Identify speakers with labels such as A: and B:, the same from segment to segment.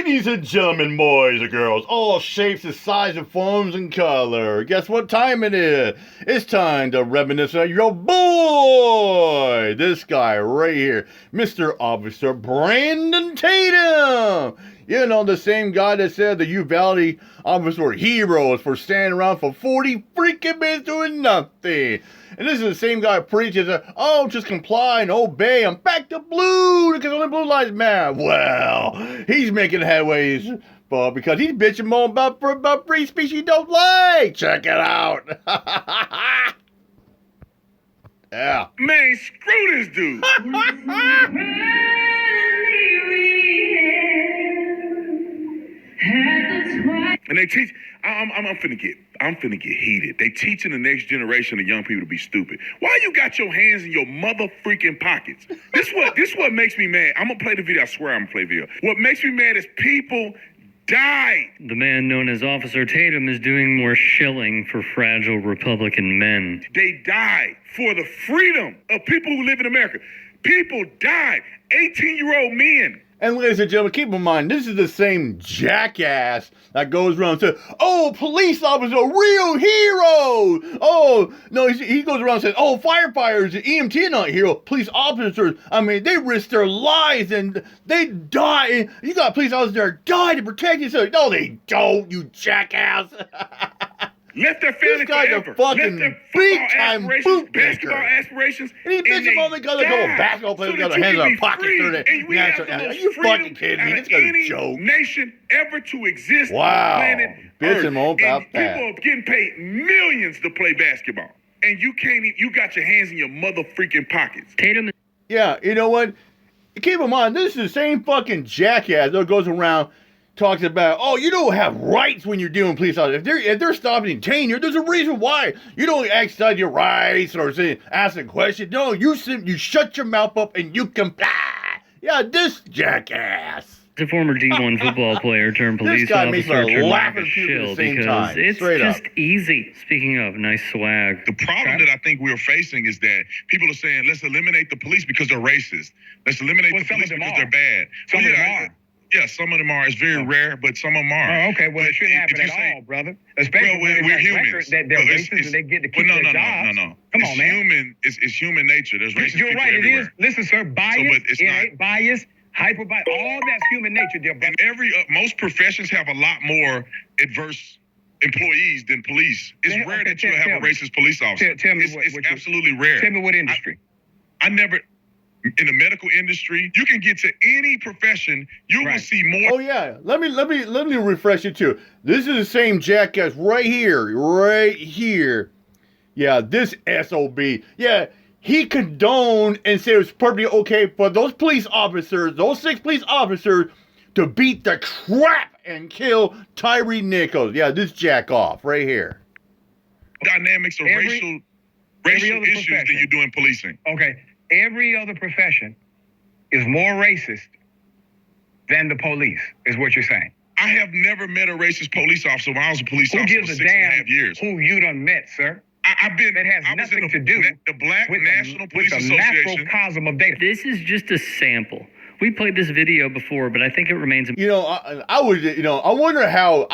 A: Ladies and gentlemen, boys and girls, all shapes and sizes and forms and color. Guess what time it is? It's time to reminisce on your boy, this guy right here, Mr. Officer Brandon Tatum. You know, the same guy that said the Uvalde officers were heroes for standing around for 40 freaking minutes doing nothing. And this is the same guy who preaches that, oh, just comply and obey. I'm back to blue because only blue lives matter. Well, he's making headways because he's bitching more about free speech he don't like. Check it out. Yeah.
B: Man, screw this dude. And they teach. I'm finna get heated. They teaching the next generation of young people to be stupid. Why you got your hands in your mother freaking pockets? This what makes me mad. I'm gonna play the video. I swear I'm gonna play the video. What makes me mad is people died.
C: The man known as Officer Tatum is doing more shilling for fragile Republican men.
B: They died for the freedom of people who live in America. People died. 18-year-old men.
A: And ladies and gentlemen, keep in mind, this is the same jackass that goes around and says, oh, police officers are real heroes. Oh, no, he goes around and says, oh, firefighters and EMT are not heroes. Police officers, I mean, they risk their lives and they die. You got police officers that die to protect yourself. No, they don't, you jackass.
B: Left their family forever.
A: Fucking
B: left their
A: big-time boot
B: basketball aspirations.
A: And he bitches all together, go basketball players got their hands in their pockets. Are you fucking kidding me? This guy's a joke.
B: Nation ever to exist
A: wow.
B: on planet Earth.
A: Bitching more about
B: and
A: that.
B: People are getting paid millions to play basketball. And you can't even, you got your hands in your mother freaking pockets.
C: Tatum.
A: Yeah, you know what? Keep in mind, this is the same fucking jackass that goes around talks about, oh, you don't have rights when you're doing police officers. If they're stopping tenure, there's a reason why. You don't exercise your rights or say, ask a question. No, you shut your mouth up and you comply. Yeah, this jackass.
C: The former D1 football player turned police officer turned
A: laughing
C: shill because
A: time.
C: it's
A: Straight
C: just
A: up.
C: easy. Speaking of, nice swag.
B: The problem that I think we're facing is that people are saying, let's eliminate the police because they're racist. Let's eliminate the police because they're bad.
D: Some of them are.
B: Yeah, some of them are. It's very rare, but some of them are.
D: Oh, okay. Well, it shouldn't happen at all, brother. Especially when
B: we're
D: it's
B: humans.
D: That they're racist and they get to keep their jobs.
B: No.
D: Come on, man.
B: It's human nature. There's racist
D: You're
B: people
D: right.
B: everywhere.
D: It is. Listen, sir. Bias, bias, hyper-bias. All that's human nature, dear brother.
B: And most professions have a lot more adverse employees than police. It's rare that you'll have a racist police officer.
D: Tell me
B: it's absolutely rare.
D: Tell me what industry.
B: I never... In the medical industry, you can get to any profession, you will see more.
A: Oh yeah, let me refresh it too. This is the same jackass right here. Yeah, this SOB. Yeah, he condoned and said it was perfectly okay for those police officers, those 6 police officers, to beat the crap and kill Tyree Nichols. Yeah, this jack off right here.
B: Dynamics of racial issues that you do in policing.
D: Okay. Every other profession is more racist than the police, is what you're saying.
B: I have never met a racist police officer when I was a police officer for 6.5 years.
D: Who you done met, sir?
B: I've been.
D: That has nothing to do
B: the Black
D: with
B: National Police
D: with the
B: Association.
D: macrocosm of data.
C: This is just a sample. We played this video before, but I think it remains.
A: You know, I wonder how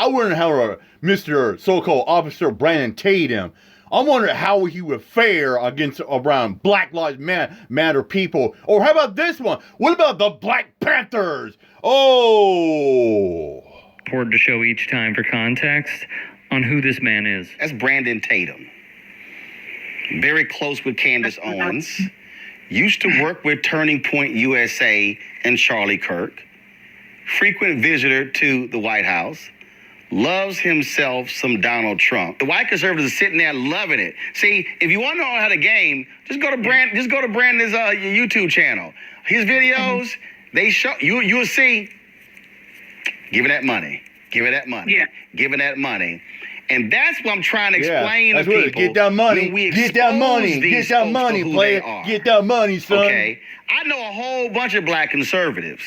A: Mr. so-called Officer Brandon Tatum. I wonder how he would fare against around Black Lives Matter people. Or how about this one? What about the Black Panthers? Oh.
C: Important to show each time for context on who this man is.
E: That's Brandon Tatum. Very close with Candace Owens. Used to work with Turning Point USA and Charlie Kirk. Frequent visitor to the White House. Loves himself some Donald Trump. The white conservatives are sitting there loving it. See, if you want to know how to game, just go to Brandon's YouTube channel. His videos, they show you'll see. Give it that money. Give it that money.
D: Yeah.
E: Give it that money. And that's what I'm trying to explain to people.
A: Get that money. Get that money. Get that money, player. Get that money, son.
E: Okay. I know a whole bunch of black conservatives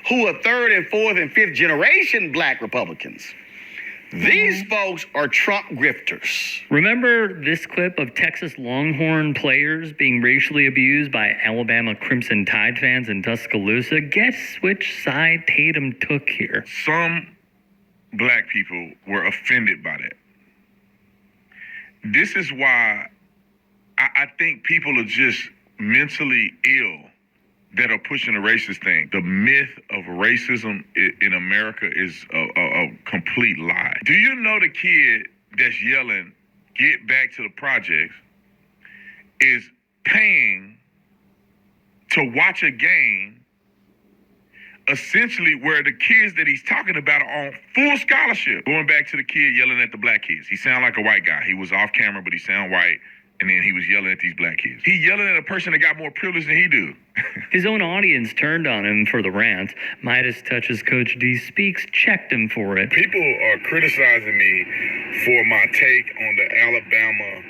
E: who are 3rd and 4th and 5th generation black Republicans. These folks are Trump grifters.
C: Remember this clip of Texas Longhorn players being racially abused by Alabama Crimson Tide fans in Tuscaloosa? Guess which side Tatum took here.
B: Some black people were offended by that. This is why I think people are just mentally ill that are pushing the racist thing. The myth of racism in America is a complete lie. Do you know the kid that's yelling, "Get back to the projects," is paying to watch a game essentially where the kids that he's talking about are on full scholarship? Going back to the kid yelling at the black kids. He sound like a white guy. He was off camera, but he sound white. And then he was yelling at these black kids. He yelling at a person that got more privilege than he do.
C: His own audience turned on him for the rant. Midas Touch's Coach D Speaks checked him for it.
B: People are criticizing me for my take on the Alabama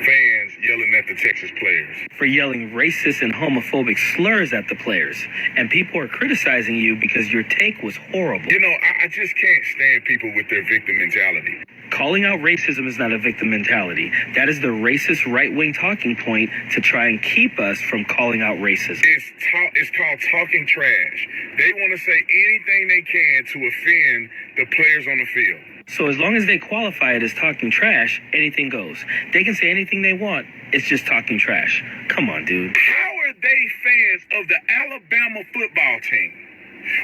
B: fans yelling at the Texas players.
F: For yelling racist and homophobic slurs at the players. And people are criticizing you because your take was horrible.
B: You know, I just can't stand people with their victim mentality.
F: Calling out racism is not a victim mentality. That is the racist right-wing talking point to try and keep us from calling out racism.
B: It's called talking trash. They want to say anything they can to offend the players on the field.
F: So as long as they qualify it as talking trash, anything goes. They can say anything they want. It's just talking trash. Come on, dude.
B: How are they fans of the Alabama football team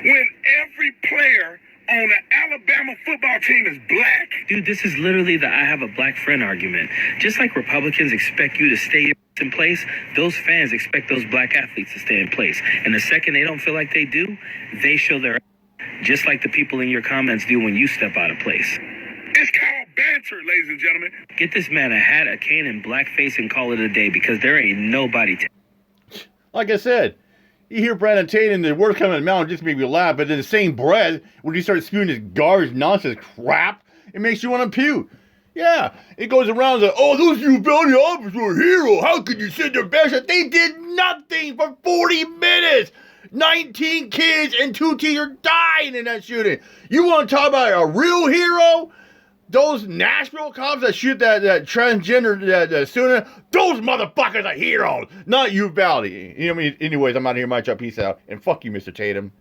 B: when every player on the Alabama football team is black?
F: Dude, this is literally the I have a black friend argument. Just like Republicans expect you to stay in place, those fans expect those black athletes to stay in place. And the second they don't feel like they do, they show their just like the people in your comments do when you step out of place.
B: It's called banter, ladies and gentlemen.
F: Get this man a hat, a cane, and blackface and call it a day because there ain't nobody.
A: Like I said, you hear Brandon Tate and the words coming out of his mouth just make me laugh, but in the same breath, when he starts spewing this garbage nonsense crap, it makes you want to puke. Yeah, it goes around like, oh, those Uvalde officers are heroes. How could you say they're best? They did nothing for 40 minutes. 19 kids and 2 teachers dying in that shooting. You want to talk about a real hero? Those Nashville cops that shoot that transgender student, those motherfuckers are heroes, not Uvalde. You know what I mean? Anyways, I'm out of here. My job. Peace out. And fuck you, Mr. Tatum.